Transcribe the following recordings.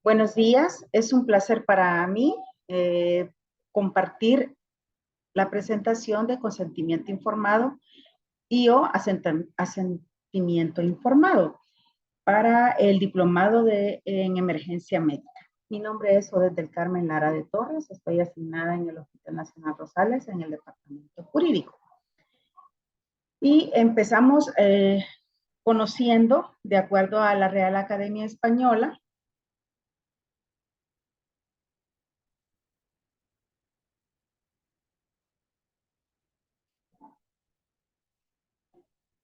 Buenos días, es un placer para mí compartir la presentación de consentimiento informado y o asentimiento informado para el diplomado en emergencia médica. Mi nombre es Odette del Carmen Lara de Torres, estoy asignada en el Hospital Nacional Rosales en el departamento jurídico. Y empezamos conociendo, de acuerdo a la Real Academia Española,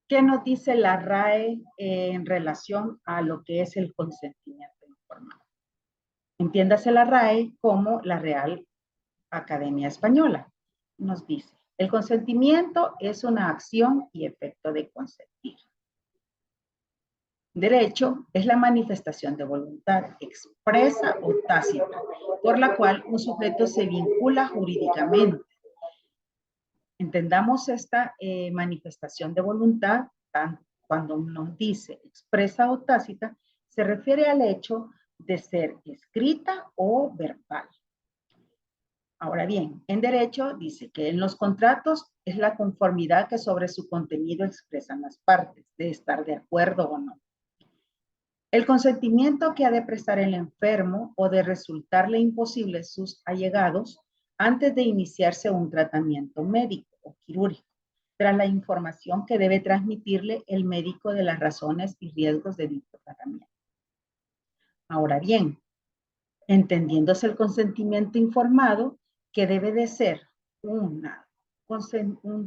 ¿qué nos dice la RAE en relación a lo que es el consentimiento informado? Entiéndase la RAE como la Real Academia Española. Nos dice, el consentimiento es una acción y efecto de consentir. Derecho es la manifestación de voluntad expresa o tácita, por la cual un sujeto se vincula jurídicamente. Entendamos esta manifestación de voluntad cuando nos dice expresa o tácita, se refiere al hecho de ser escrita o verbal. Ahora bien, en derecho dice que en los contratos es la conformidad que sobre su contenido expresan las partes, de estar de acuerdo o no. El consentimiento que ha de prestar el enfermo o de resultarle imposible sus allegados antes de iniciarse un tratamiento médico o quirúrgico, tras la información que debe transmitirle el médico de las razones y riesgos de dicho tratamiento. Ahora bien, entendiéndose el consentimiento informado, que debe de ser un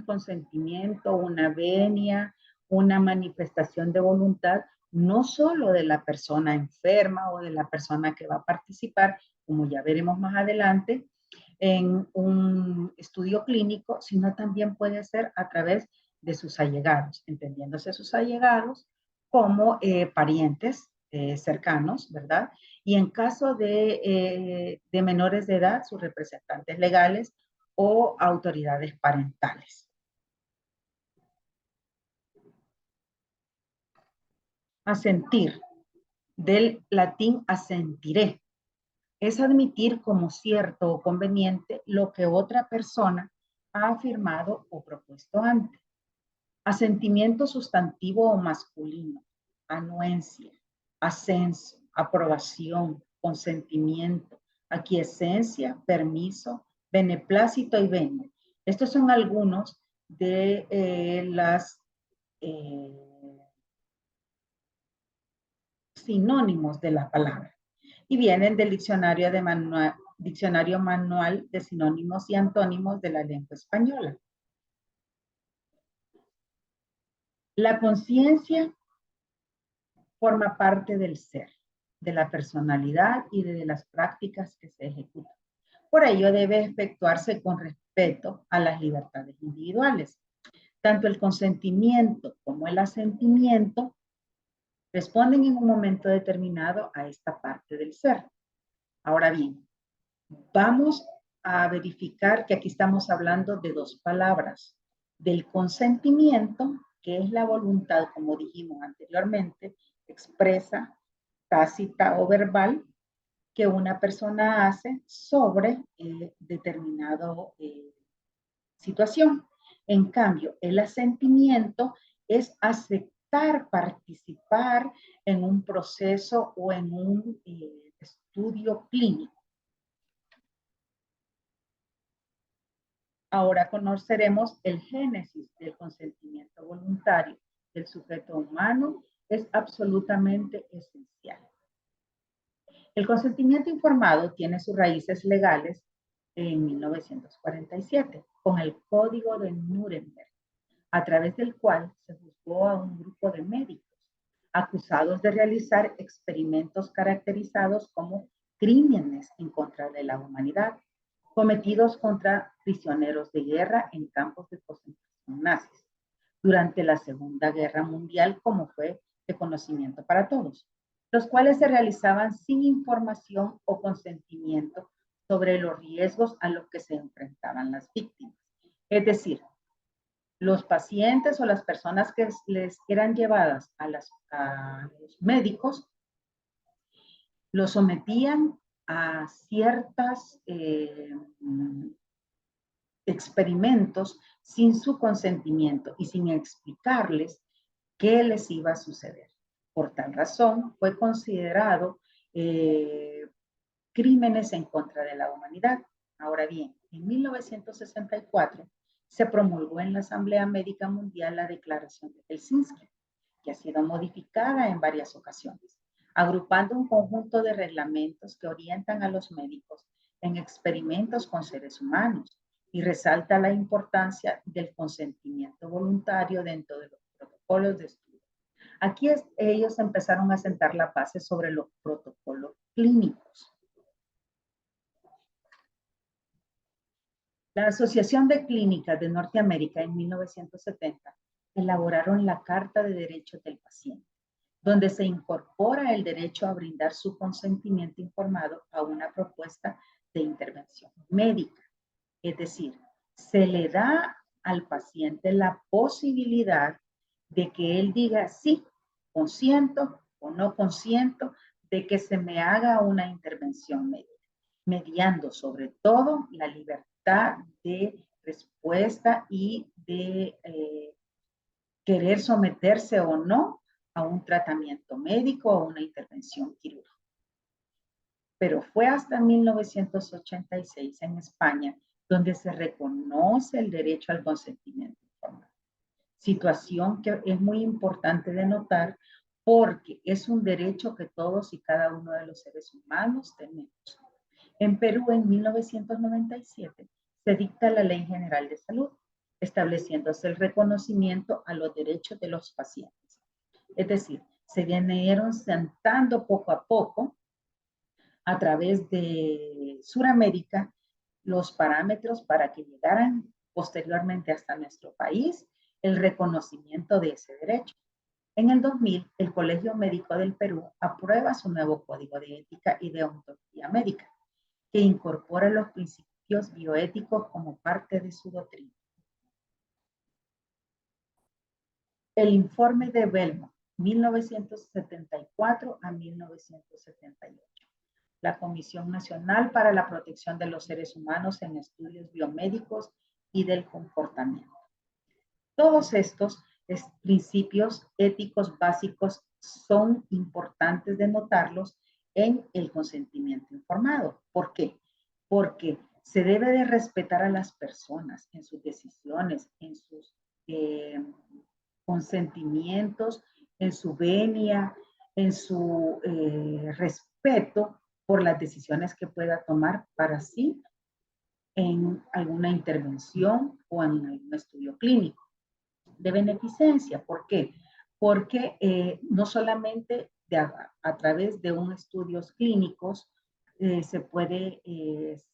consentimiento, una venia, una manifestación de voluntad, no solo de la persona enferma o de la persona que va a participar, como ya veremos más adelante, en un estudio clínico, sino también puede ser a través de sus allegados, entendiéndose sus allegados como parientes cercanos, ¿verdad? Y en caso de menores de edad, sus representantes legales o autoridades parentales. Asentir, del latín asentiré, es admitir como cierto o conveniente lo que otra persona ha afirmado o propuesto antes. Asentimiento sustantivo o masculino, anuencia, ascenso, aprobación, consentimiento, aquiescencia, permiso, beneplácito y venia. Estos son algunos de las sinónimos de la palabra y vienen del diccionario manual de sinónimos y antónimos de la lengua española. La conciencia forma parte del ser, de la personalidad y de las prácticas que se ejecutan. Por ello debe efectuarse con respeto a las libertades individuales. Tanto el consentimiento como el asentimiento responden en un momento determinado a esta parte del ser. Ahora bien, vamos a verificar que aquí estamos hablando de dos palabras. Del consentimiento, que es la voluntad, como dijimos anteriormente, expresa, tácita o verbal, que una persona hace sobre determinado situación. En cambio, el asentimiento es aceptar participar en un proceso o en un estudio clínico. Ahora conoceremos el génesis del consentimiento voluntario del sujeto humano. Es absolutamente esencial. El consentimiento informado tiene sus raíces legales en 1947 con el Código de Nuremberg, a través del cual se juzgó a un grupo de médicos acusados de realizar experimentos caracterizados como crímenes en contra de la humanidad, cometidos contra prisioneros de guerra en campos de concentración nazis durante la Segunda Guerra Mundial, como fue de conocimiento para todos, los cuales se realizaban sin información o consentimiento sobre los riesgos a los que se enfrentaban las víctimas. Es decir, los pacientes o las personas que les eran llevadas a los médicos Lo sometían a ciertos experimentos sin su consentimiento y sin explicarles qué les iba a suceder. Por tal razón, fue considerado crímenes en contra de la humanidad. Ahora bien, en 1964 se promulgó en la Asamblea Médica Mundial la Declaración de Helsinki, que ha sido modificada en varias ocasiones, agrupando un conjunto de reglamentos que orientan a los médicos en experimentos con seres humanos y resalta la importancia del consentimiento voluntario dentro de los protocolos de estudio. Aquí ellos empezaron a sentar la base sobre los protocolos clínicos. La Asociación de Clínicas de Norteamérica en 1970 elaboraron la Carta de Derechos del Paciente, donde se incorpora el derecho a brindar su consentimiento informado a una propuesta de intervención médica. Es decir, se le da al paciente la posibilidad de que él diga sí, consiento o no consiento de que se me haga una intervención médica, mediando sobre todo la libertad de respuesta y de querer someterse o no a un tratamiento médico o una intervención quirúrgica. Pero fue hasta 1986 en España donde se reconoce el derecho al consentimiento informado. Situación que es muy importante de notar porque es un derecho que todos y cada uno de los seres humanos tenemos. En Perú, en 1997, se dicta la Ley General de Salud, estableciéndose el reconocimiento a los derechos de los pacientes. Es decir, se vinieron sentando poco a poco a través de Sudamérica los parámetros para que llegaran posteriormente hasta nuestro país el reconocimiento de ese derecho. En el 2000, el Colegio Médico del Perú aprueba su nuevo Código de Ética y Deontología Médica, que incorpora los principios bioéticos como parte de su doctrina. El informe de Belmont, 1974 a 1978. La Comisión Nacional para la Protección de los Seres Humanos en Estudios Biomédicos y del Comportamiento. Todos estos principios éticos básicos son importantes de notarlos en el consentimiento informado. ¿Por qué? Porque se debe de respetar a las personas en sus decisiones, en sus consentimientos, en su venia, en su respeto por las decisiones que pueda tomar para sí en alguna intervención o en algún estudio clínico de beneficencia. ¿Por qué? Porque no solamente a través de unos estudios clínicos se puede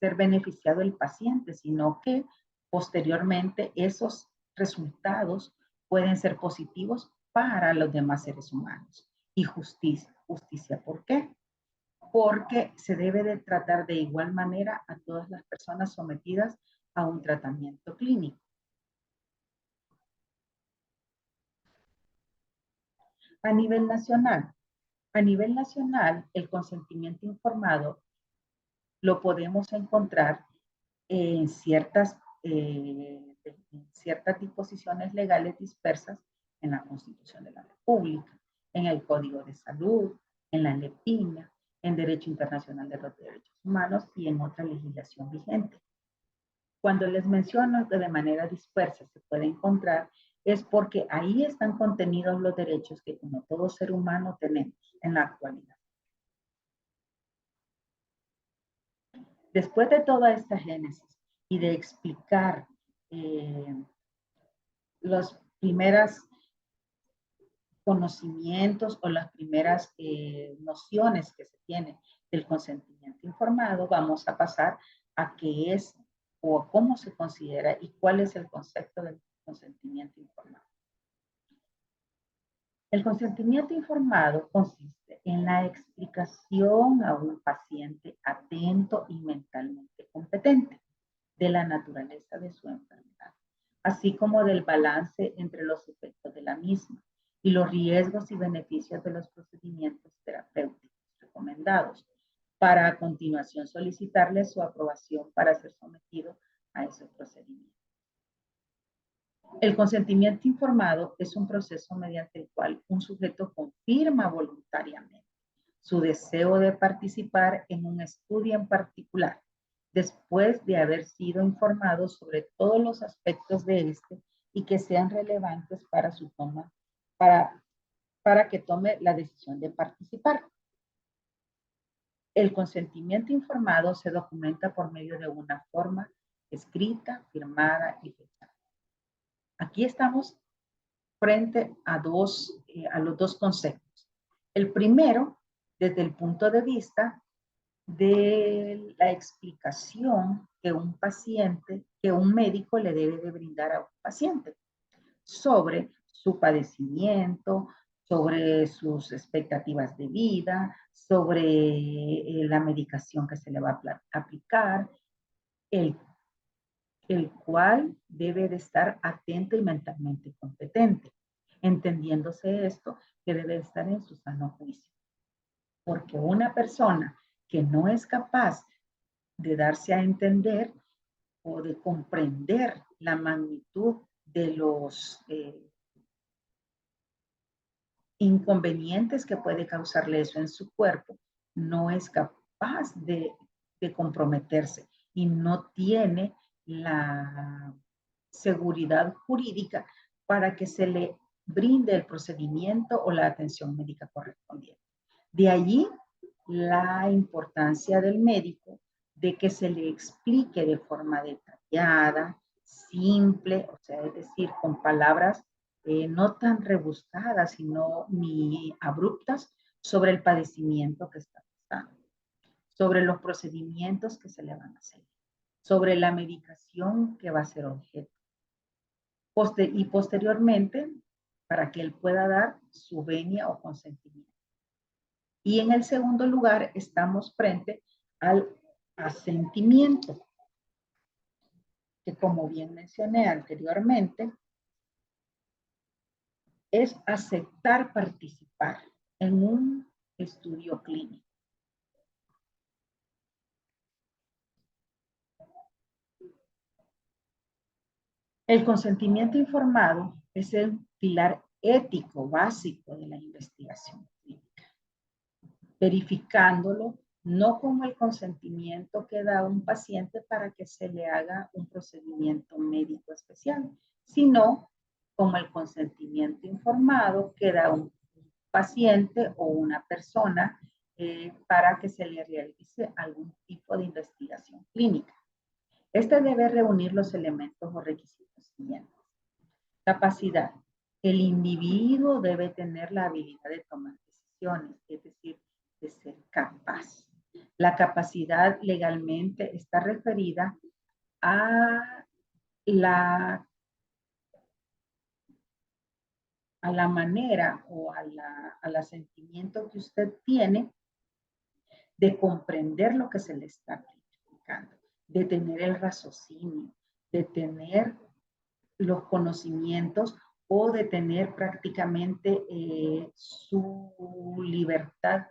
ser beneficiado el paciente, sino que posteriormente esos resultados pueden ser positivos para los demás seres humanos. Y justicia. ¿Justicia por qué? Porque se debe de tratar de igual manera a todas las personas sometidas a un tratamiento clínico. A nivel nacional, el consentimiento informado lo podemos encontrar en ciertas disposiciones legales dispersas en la Constitución de la República, en el Código de Salud, en la LEPINA, en Derecho Internacional de los Derechos Humanos y en otra legislación vigente. Cuando les menciono que de manera dispersa se puede encontrar, es porque ahí están contenidos los derechos que como todo ser humano tenemos en la actualidad. Después de toda esta génesis y de explicar los primeros conocimientos o las primeras nociones que se tienen del consentimiento informado, vamos a pasar a qué es o cómo se considera y cuál es el concepto del consentimiento informado. El consentimiento informado consiste en la explicación a un paciente atento y mentalmente competente de la naturaleza de su enfermedad, así como del balance entre los efectos de la misma y los riesgos y beneficios de los procedimientos terapéuticos recomendados, para a continuación solicitarle su aprobación para ser sometido a ese procedimiento. El consentimiento informado es un proceso mediante el cual un sujeto confirma voluntariamente su deseo de participar en un estudio en particular, después de haber sido informado sobre todos los aspectos de este y que sean relevantes para su toma, para que tome la decisión de participar. El consentimiento informado se documenta por medio de una forma escrita, firmada y fechada. Aquí estamos frente a los dos conceptos. El primero, desde el punto de vista de la explicación que un médico le debe de brindar a un paciente sobre su padecimiento, sobre sus expectativas de vida, sobre la medicación que se le va a aplicar, el cual debe de estar atento y mentalmente competente, entendiéndose esto que debe estar en su sano juicio. Porque una persona que no es capaz de darse a entender o de comprender la magnitud de los inconvenientes que puede causarle eso en su cuerpo, no es capaz de comprometerse y no tiene la seguridad jurídica para que se le brinde el procedimiento o la atención médica correspondiente. De allí la importancia del médico de que se le explique de forma detallada, simple, o sea, es decir, con palabras no tan rebuscadas, sino ni abruptas, sobre el padecimiento que está pasando, sobre los procedimientos que se le van a hacer, sobre la medicación que va a ser objeto. Y posteriormente, para que él pueda dar su venia o consentimiento. Y en el segundo lugar, estamos frente al asentimiento, que como bien mencioné anteriormente, es aceptar participar en un estudio clínico. El consentimiento informado es el pilar ético básico de la investigación clínica, verificándolo no como el consentimiento que da un paciente para que se le haga un procedimiento médico especial, sino como el consentimiento informado que da un paciente o una persona para que se le realice algún tipo de investigación clínica. Este debe reunir los elementos o requisitos siguientes. Capacidad. El individuo debe tener la habilidad de tomar decisiones, es decir, de ser capaz. La capacidad legalmente está referida a la manera o al sentimiento que usted tiene de comprender lo que se le está explicando, de tener el raciocinio, de tener los conocimientos o de tener prácticamente su libertad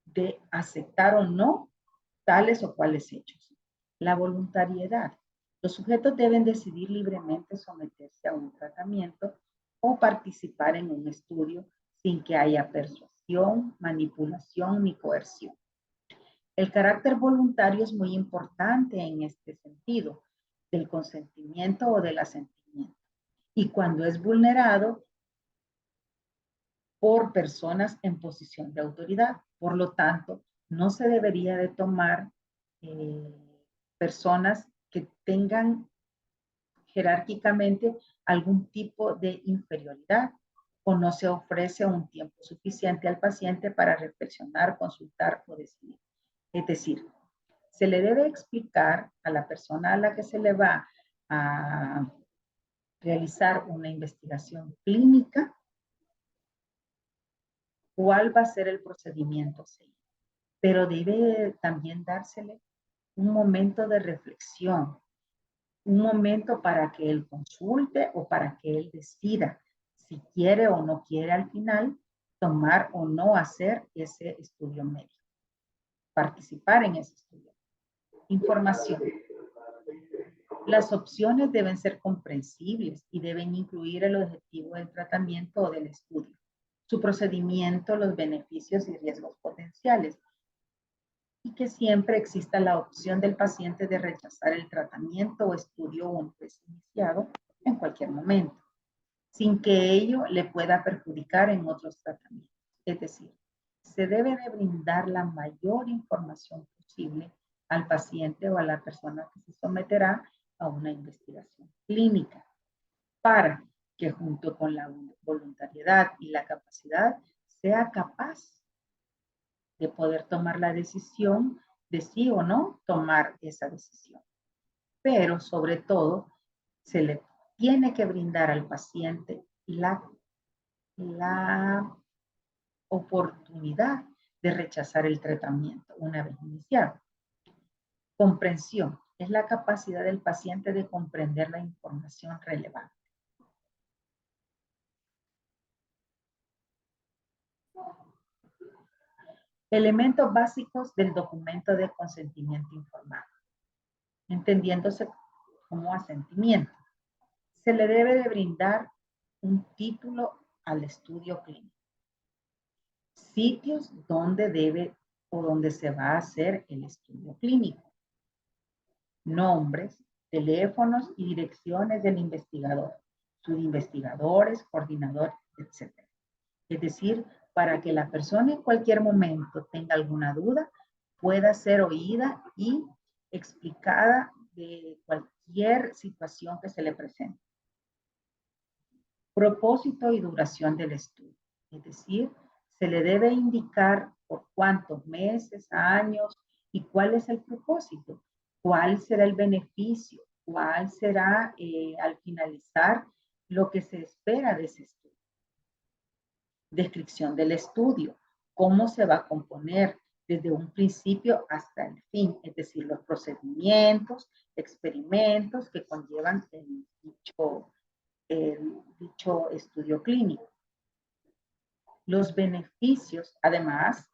de aceptar o no tales o cuales hechos. La voluntariedad. Los sujetos deben decidir libremente someterse a un tratamiento o participar en un estudio sin que haya persuasión, manipulación ni coerción. El carácter voluntario es muy importante en este sentido, del consentimiento o del asentimiento. Y cuando es vulnerado por personas en posición de autoridad. Por lo tanto, no se debería de tomar personas que tengan jerárquicamente algún tipo de inferioridad o no se ofrece un tiempo suficiente al paciente para reflexionar, consultar o decidir. Es decir, se le debe explicar a la persona a la que se le va a realizar una investigación clínica cuál va a ser el procedimiento, sí. Pero debe también dársele un momento de reflexión, un momento para que él consulte o para que él decida si quiere o no quiere al final tomar o no hacer ese estudio médico. participar en ese estudio. Información. Las opciones deben ser comprensibles y deben incluir el objetivo del tratamiento o del estudio, su procedimiento, los beneficios y riesgos potenciales, y que siempre exista la opción del paciente de rechazar el tratamiento o estudio una vez iniciado en cualquier momento, sin que ello le pueda perjudicar en otros tratamientos. Es decir, se debe de brindar la mayor información posible al paciente o a la persona que se someterá a una investigación clínica, para que junto con la voluntariedad y la capacidad sea capaz de poder tomar la decisión de sí o no tomar esa decisión. Pero sobre todo, se le tiene que brindar al paciente la oportunidad de rechazar el tratamiento una vez iniciado. Comprensión es la capacidad del paciente de comprender la información relevante. Elementos básicos del documento de consentimiento informado, entendiéndose como asentimiento. Se le debe de brindar un título al estudio clínico, sitios donde debe o donde se va a hacer el estudio clínico, nombres, teléfonos y direcciones del investigador, subinvestigadores, coordinadores, etc. Es decir, para que la persona en cualquier momento tenga alguna duda, pueda ser oída y explicada de cualquier situación que se le presente. Propósito y duración del estudio. Es decir, se le debe indicar por cuántos meses, años y cuál es el propósito, cuál será el beneficio, cuál será al finalizar lo que se espera de ese estudio. Descripción del estudio, cómo se va a componer desde un principio hasta el fin, es decir, los procedimientos, experimentos que conllevan el dicho estudio clínico. Los beneficios, además,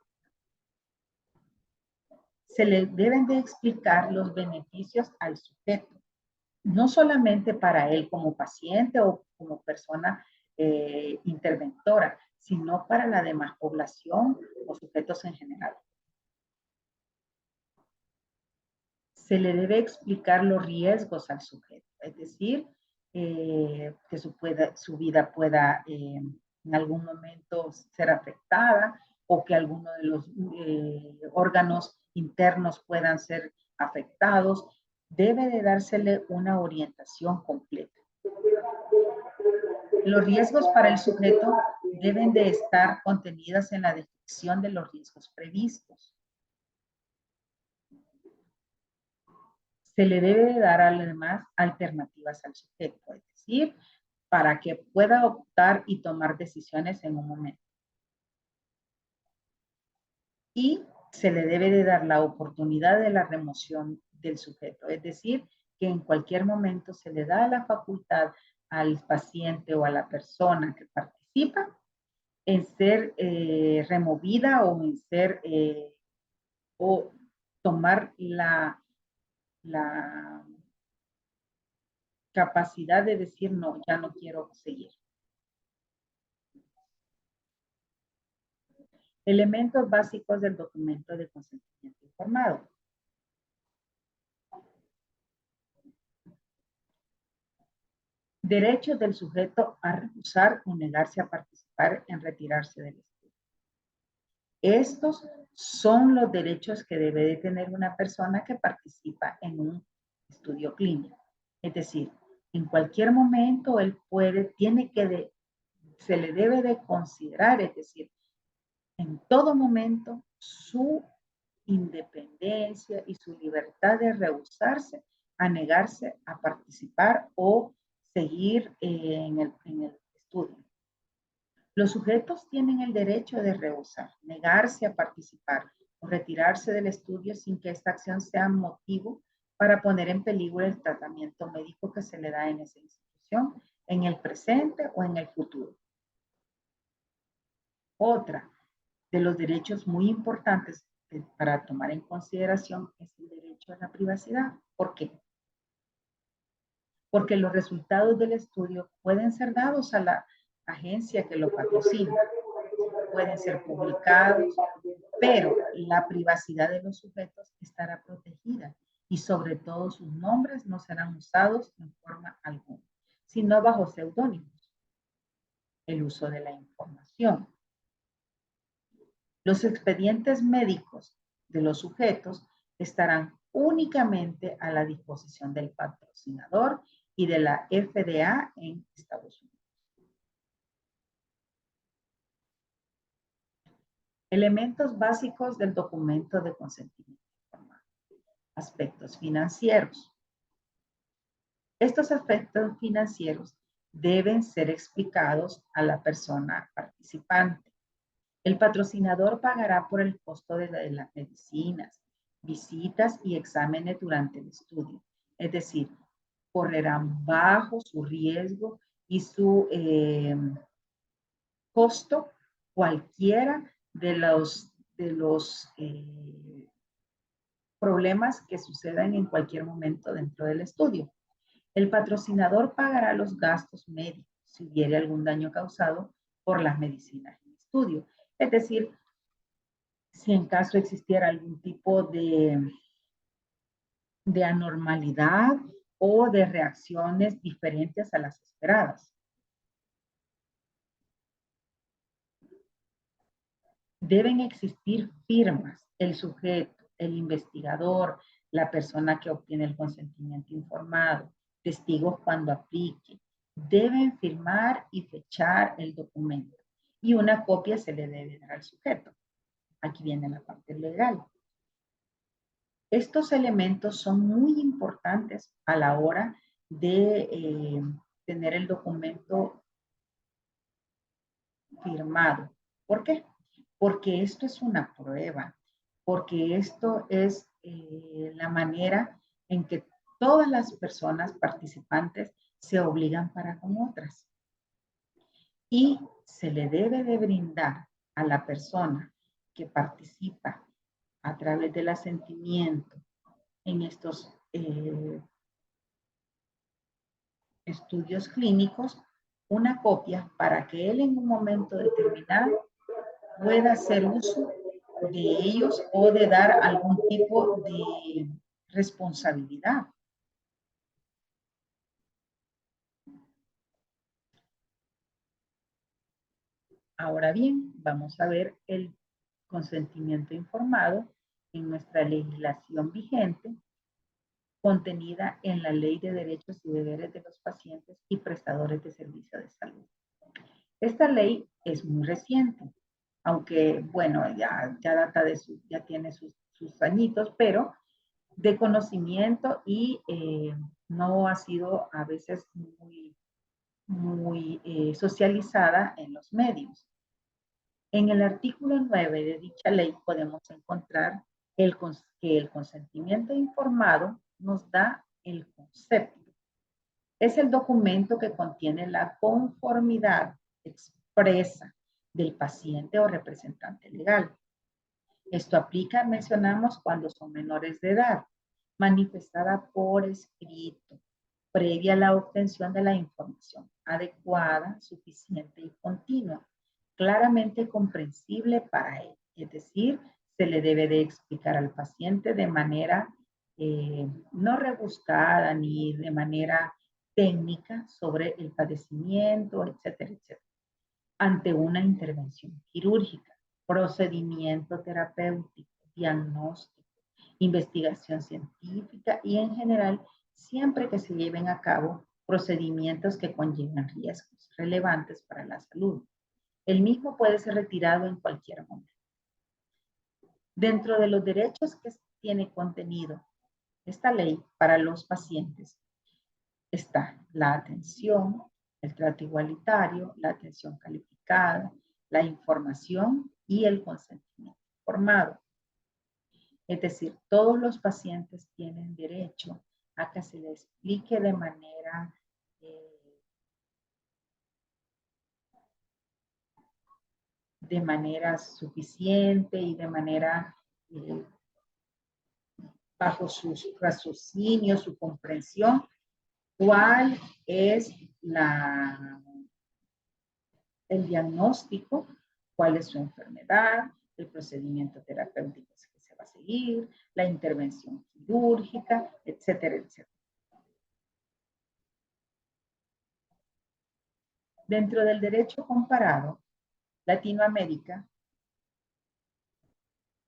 se le deben de explicar los beneficios al sujeto, no solamente para él como paciente o como persona interventora, sino para la demás población o sujetos en general. Se le debe explicar los riesgos al sujeto, es decir, que su vida pueda en algún momento ser afectada o que alguno de los órganos internos puedan ser afectados. Debe de dársele una orientación completa. Los riesgos para el sujeto deben de estar contenidas en la descripción de los riesgos previstos. Se le debe de dar además alternativas al sujeto, es decir, para que pueda optar y tomar decisiones en un momento. Y se le debe de dar la oportunidad de la remoción del sujeto, es decir, que en cualquier momento se le da la facultad al paciente o a la persona que participa en ser removida o en ser o tomar la capacidad de decir no, ya no quiero seguir. Elementos básicos del documento de consentimiento informado. Derechos del sujeto a rehusar o negarse a participar en retirarse del estudio. Estos son los derechos que debe de tener una persona que participa en un estudio clínico. Es decir, en cualquier momento él se le debe de considerar, es decir, en todo momento su independencia y su libertad de rehusarse a negarse a participar o seguir en el estudio. Los sujetos tienen el derecho de rehusar, negarse a participar o retirarse del estudio sin que esta acción sea motivo para poner en peligro el tratamiento médico que se le da en esa institución, en el presente o en el futuro. Otra de los derechos muy importantes para tomar en consideración es el derecho a la privacidad. ¿Por qué? Porque los resultados del estudio pueden ser dados a la agencia que lo patrocina, pueden ser publicados, pero la privacidad de los sujetos estará protegida y sobre todo sus nombres no serán usados en forma alguna, sino bajo seudónimos. El uso de la información. Los expedientes médicos de los sujetos estarán únicamente a la disposición del patrocinador y de la FDA en Estados Unidos. Elementos básicos del documento de consentimiento informado. Aspectos financieros. Estos aspectos financieros deben ser explicados a la persona participante. El patrocinador pagará por el costo de las medicinas, visitas y exámenes durante el estudio. Es decir, correrán bajo su riesgo y su costo cualquiera de los problemas que sucedan en cualquier momento dentro del estudio. El patrocinador pagará los gastos médicos si hubiere algún daño causado por las medicinas en estudio. Es decir, si en caso existiera algún tipo de anormalidad o de reacciones diferentes a las esperadas. Deben existir firmas, el sujeto, el investigador, la persona que obtiene el consentimiento informado, testigos cuando aplique. Deben firmar y fechar el documento y una copia se le debe dar al sujeto. Aquí viene la parte legal. Estos elementos son muy importantes a la hora de tener el documento firmado. ¿Por qué? Porque esto es una prueba, porque esto es la manera en que todas las personas participantes se obligan para con otras. Y se le debe de brindar a la persona que participa a través del asentimiento en estos estudios clínicos una copia para que él en un momento determinado pueda hacer uso de ellos o de dar algún tipo de responsabilidad. Ahora bien, vamos a ver el consentimiento informado en nuestra legislación vigente, contenida en la Ley de Derechos y Deberes de los Pacientes y Prestadores de Servicios de Salud. Esta ley es muy reciente, aunque, bueno, ya data de ya tiene sus añitos, pero de conocimiento y no ha sido a veces muy socializada en los medios. En el artículo 9 de dicha ley podemos encontrar que el consentimiento informado nos da el concepto. Es el documento que contiene la conformidad expresa del paciente o representante legal. Esto aplica, mencionamos, cuando son menores de edad, manifestada por escrito, previa a la obtención de la información adecuada, suficiente y continua, claramente comprensible para él. Es decir, se le debe de explicar al paciente de manera no rebuscada ni de manera técnica sobre el padecimiento, etcétera, etcétera. Ante una intervención quirúrgica, procedimiento terapéutico, diagnóstico, investigación científica y en general, siempre que se lleven a cabo procedimientos que conllevan riesgos relevantes para la salud. El mismo puede ser retirado en cualquier momento. Dentro de los derechos que tiene contenido esta ley para los pacientes está la atención, el trato igualitario, la atención calificada, la información y el consentimiento informado. Es decir, todos los pacientes tienen derecho a que se les explique de manera suficiente y de manera eh, bajo su raciocinio, su comprensión, cuál es el diagnóstico, cuál es su enfermedad, el procedimiento terapéutico que se va a seguir, la intervención quirúrgica, etcétera, etcétera. Dentro del derecho comparado, Latinoamérica,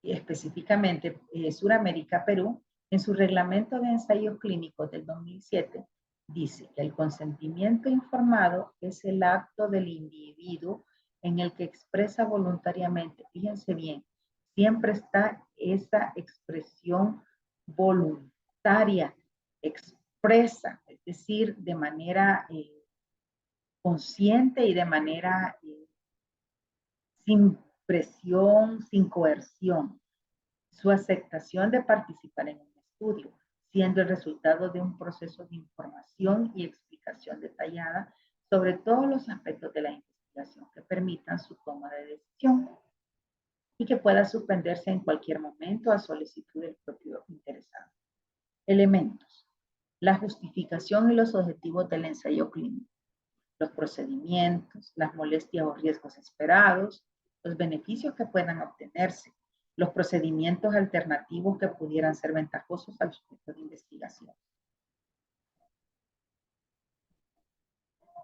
y específicamente Suramérica, Perú, en su reglamento de ensayos clínicos del 2007, dice que el consentimiento informado es el acto del individuo en el que expresa voluntariamente, fíjense bien, siempre está esa expresión voluntaria, expresa, es decir, de manera consciente y de manera sin presión, sin coerción, su aceptación de participar en un estudio, siendo el resultado de un proceso de información y explicación detallada sobre todos los aspectos de la investigación que permitan su toma de decisión y que pueda suspenderse en cualquier momento a solicitud del propio interesado. Elementos: la justificación y los objetivos del ensayo clínico, los procedimientos, las molestias o riesgos esperados, los beneficios que puedan obtenerse, los procedimientos alternativos que pudieran ser ventajosos al sujeto de investigación.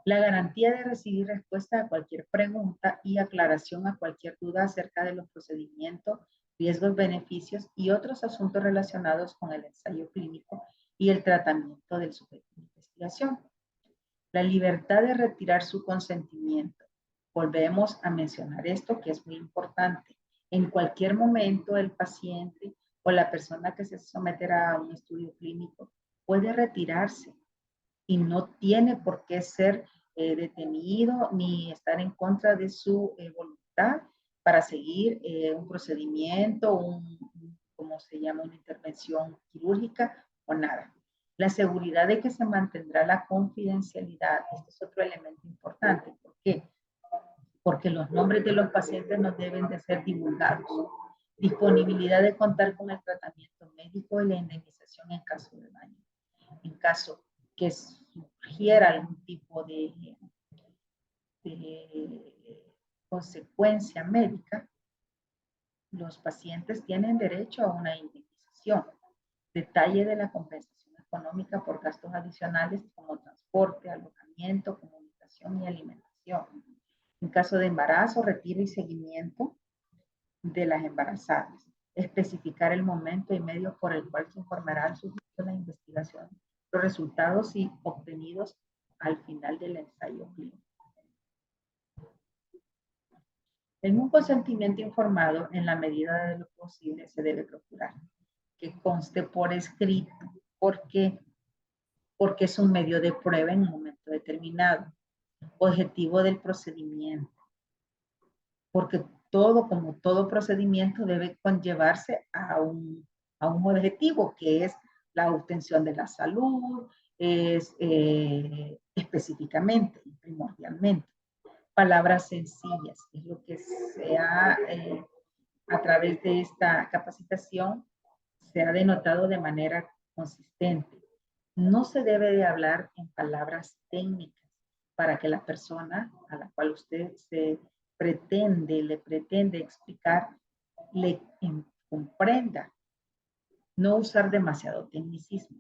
La garantía de recibir respuesta a cualquier pregunta y aclaración a cualquier duda acerca de los procedimientos, riesgos, beneficios y otros asuntos relacionados con el ensayo clínico y el tratamiento del sujeto de investigación. La libertad de retirar su consentimiento. Volvemos a mencionar esto que es muy importante. En cualquier momento el paciente o la persona que se someterá a un estudio clínico puede retirarse y no tiene por qué ser detenido ni estar en contra de su voluntad para seguir un procedimiento, ¿cómo se llama? Una intervención quirúrgica o nada. La seguridad de que se mantendrá la confidencialidad, este es otro elemento importante. ¿Por qué? Porque los nombres de los pacientes no deben de ser divulgados. Disponibilidad de contar con el tratamiento médico y la indemnización en caso de daño. En caso que surgiera algún tipo de consecuencia médica, los pacientes tienen derecho a una indemnización. Detalle de la compensación económica por gastos adicionales como transporte, alojamiento, comunicación y alimentación. En caso de embarazo, retiro y seguimiento de las embarazadas. Especificar el momento y medio por el cual se informará al sujeto de la investigación los resultados obtenidos al final del ensayo clínico. En un consentimiento informado, en la medida de lo posible, se debe procurar que conste por escrito. ¿Por qué? Porque es un medio de prueba en un momento determinado. Objetivo del procedimiento. Porque todo, como todo procedimiento, debe conllevarse a un objetivo, que es la obtención de la salud, específicamente y primordialmente. Palabras sencillas, es lo que se ha, a través de esta capacitación, se ha denotado de manera consistente. No se debe de hablar en palabras técnicas para que la persona a la cual usted le pretende explicar, le comprenda. No usar demasiado tecnicismo.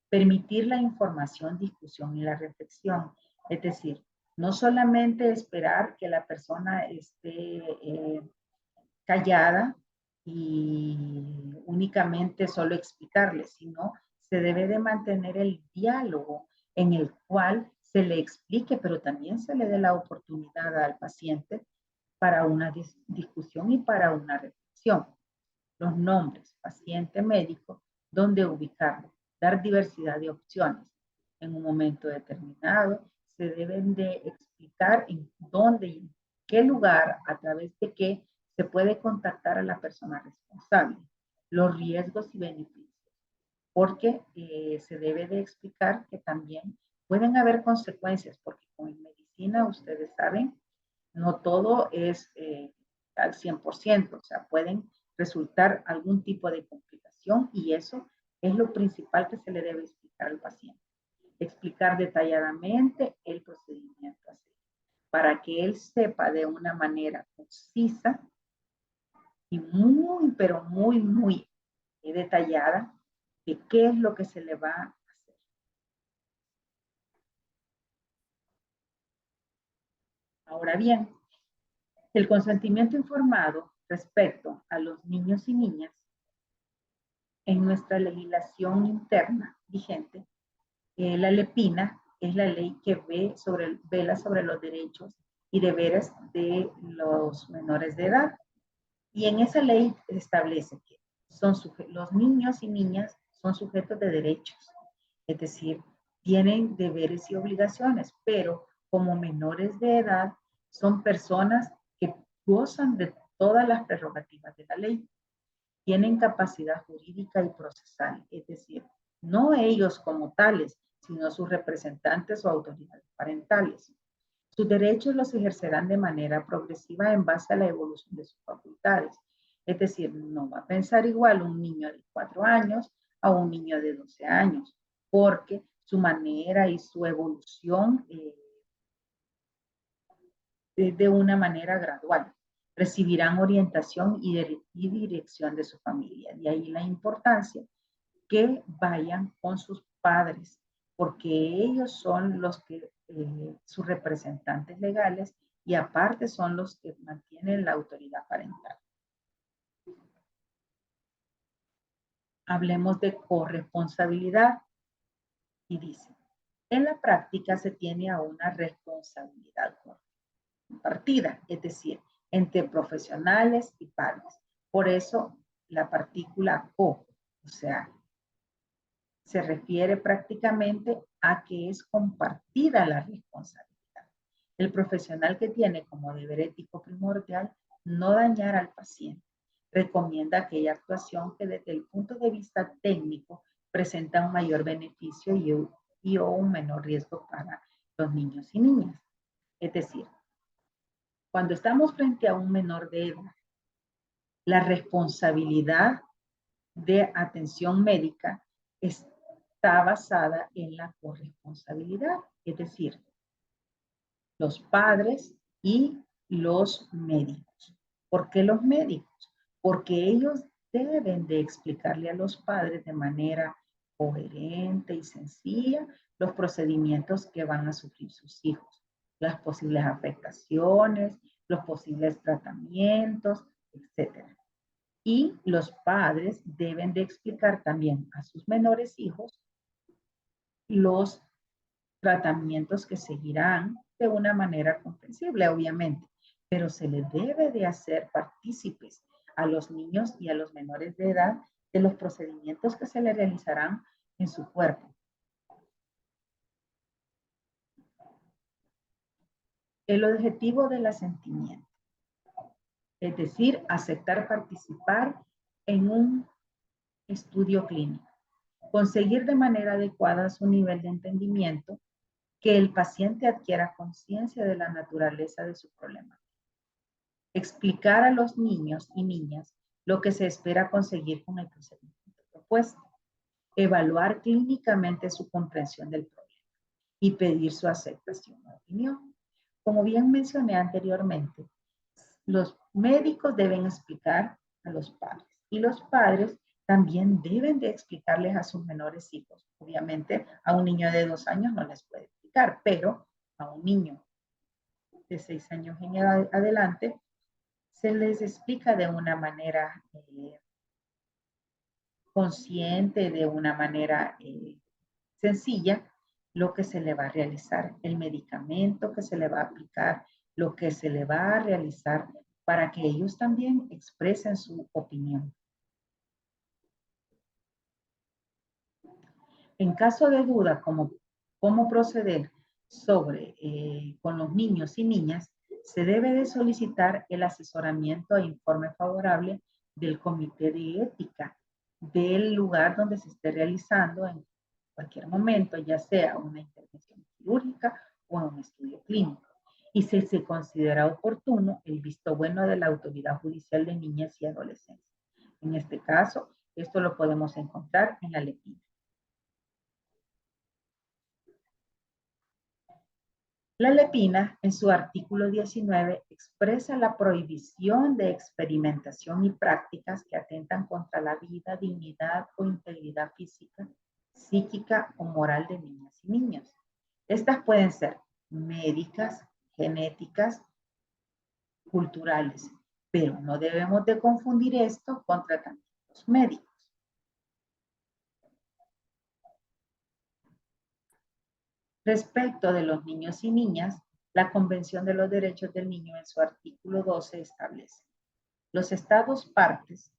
Permitir la información, discusión y la reflexión. Es decir, no solamente esperar que la persona esté callada y únicamente solo explicarle, sino se debe de mantener el diálogo en el cual se le explique, pero también se le dé la oportunidad al paciente para una discusión y para una reflexión. Los nombres, paciente, médico, dónde ubicarlo, dar diversidad de opciones. En un momento determinado, se deben de explicar en dónde y en qué lugar, a través de qué se puede contactar a la persona responsable, los riesgos y beneficios, porque se debe de explicar que también pueden haber consecuencias, porque como en medicina, ustedes saben, no todo es al 100%, o sea, pueden resultar algún tipo de complicación y eso es lo principal que se le debe explicar al paciente. Explicar detalladamente el procedimiento a seguir, para que él sepa de una manera concisa y muy, pero muy, muy detallada de qué es lo que se le va a hacer. Ahora bien, el consentimiento informado respecto a los niños y niñas en nuestra legislación interna vigente, la LEPINA es la ley que vela sobre los derechos y deberes de los menores de edad. Y en esa ley establece que los niños y niñas son sujetos de derechos, es decir, tienen deberes y obligaciones, pero como menores de edad son personas que gozan de todas las prerrogativas de la ley, tienen capacidad jurídica y procesal, es decir, no ellos como tales, sino sus representantes o autoridades parentales. Sus derechos los ejercerán de manera progresiva en base a la evolución de sus facultades. Es decir, no va a pensar igual un niño de 4 años a un niño de 12 años, porque su manera y su evolución es de una manera gradual. Recibirán orientación y dirección de su familia. De ahí la importancia que vayan con sus padres, porque ellos son los que, sus representantes legales y aparte son los que mantienen la autoridad parental. Hablemos de corresponsabilidad y dice, en la práctica se tiene a una responsabilidad compartida, es decir, entre profesionales y padres. Por eso la partícula co, o sea, se refiere prácticamente a que es compartida la responsabilidad. El profesional que tiene como deber ético primordial no dañar al paciente. Recomienda aquella actuación que desde el punto de vista técnico presenta un mayor beneficio y o un menor riesgo para los niños y niñas. Es decir, cuando estamos frente a un menor de edad, la responsabilidad de atención médica está basada en la corresponsabilidad, es decir, los padres y los médicos. ¿Por qué los médicos? Porque ellos deben de explicarle a los padres de manera coherente y sencilla los procedimientos que van a sufrir sus hijos, las posibles afectaciones, los posibles tratamientos, etcétera. Y los padres deben de explicar también a sus menores hijos los tratamientos que seguirán de una manera comprensible, obviamente, pero se les debe de hacer partícipes a los niños y a los menores de edad de los procedimientos que se les realizarán en su cuerpo. El objetivo del asentimiento, es decir, aceptar participar en un estudio clínico, conseguir de manera adecuada su nivel de entendimiento, que el paciente adquiera conciencia de la naturaleza de su problema. Explicar a los niños y niñas lo que se espera conseguir con el procedimiento propuesto. Evaluar clínicamente su comprensión del problema y pedir su aceptación o opinión. Como bien mencioné anteriormente, los médicos deben explicar a los padres y los padres también deben de explicarles a sus menores hijos. Obviamente a un niño de 2 años no les puede explicar, pero a un niño de 6 años en adelante se les explica de una manera consciente, de una manera sencilla, lo que se le va a realizar, el medicamento que se le va a aplicar, lo que se le va a realizar para que ellos también expresen su opinión. En caso de duda, cómo proceder con los niños y niñas, se debe de solicitar el asesoramiento e informe favorable del comité de ética del lugar donde se esté realizando en cualquier momento, ya sea una intervención quirúrgica o un estudio clínico. Y si se considera oportuno, el visto bueno de la autoridad judicial de niñas y adolescentes. En este caso, esto lo podemos encontrar en la lepina. La lepina, en su artículo 19, expresa la prohibición de experimentación y prácticas que atentan contra la vida, dignidad o integridad física, psíquica o moral de niñas y niños. Estas pueden ser médicas, genéticas, culturales, pero no debemos de confundir esto con tratamientos médicos. Respecto de los niños y niñas, la Convención de los Derechos del Niño en su artículo 12 establece: los estados partes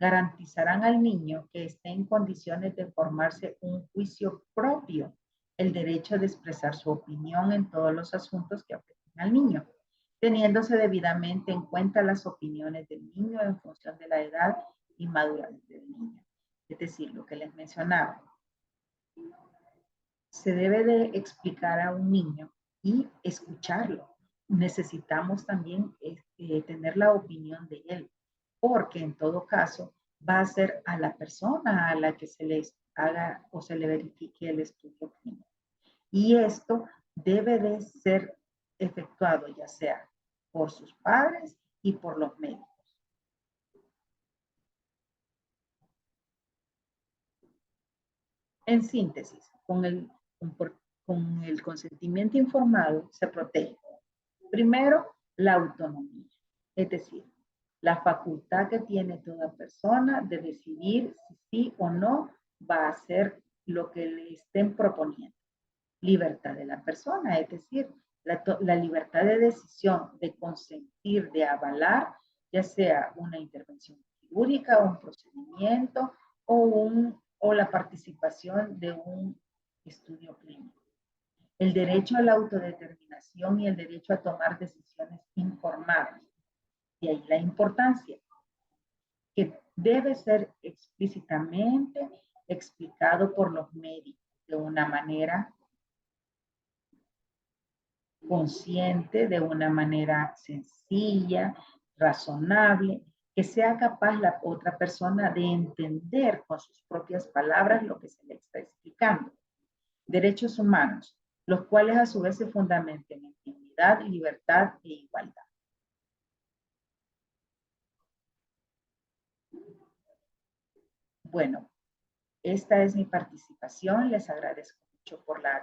garantizarán al niño que esté en condiciones de formarse un juicio propio, el derecho de expresar su opinión en todos los asuntos que afecten al niño, teniéndose debidamente en cuenta las opiniones del niño en función de la edad y madurez del niño. Es decir, lo que les mencionaba, se debe de explicar a un niño y escucharlo. Necesitamos también tener la opinión de él, porque en todo caso va a ser a la persona a la que se le haga o se le verifique el estudio clínico. Y esto debe de ser efectuado ya sea por sus padres y por los médicos. En síntesis, con el consentimiento informado se protege, primero, la autonomía, es decir, la facultad que tiene toda persona de decidir si sí o no va a hacer lo que le estén proponiendo. Libertad de la persona, es decir, la libertad de decisión, de consentir, de avalar, ya sea una intervención quirúrgica, un procedimiento o la participación de un estudio clínico. El derecho a la autodeterminación y el derecho a tomar decisiones informadas. Y ahí la importancia, que debe ser explícitamente explicado por los médicos de una manera consciente, de una manera sencilla, razonable, que sea capaz la otra persona de entender con sus propias palabras lo que se le está explicando. Derechos humanos, los cuales a su vez se fundamentan en dignidad, libertad e igualdad. Bueno, esta es mi participación. Les agradezco mucho por la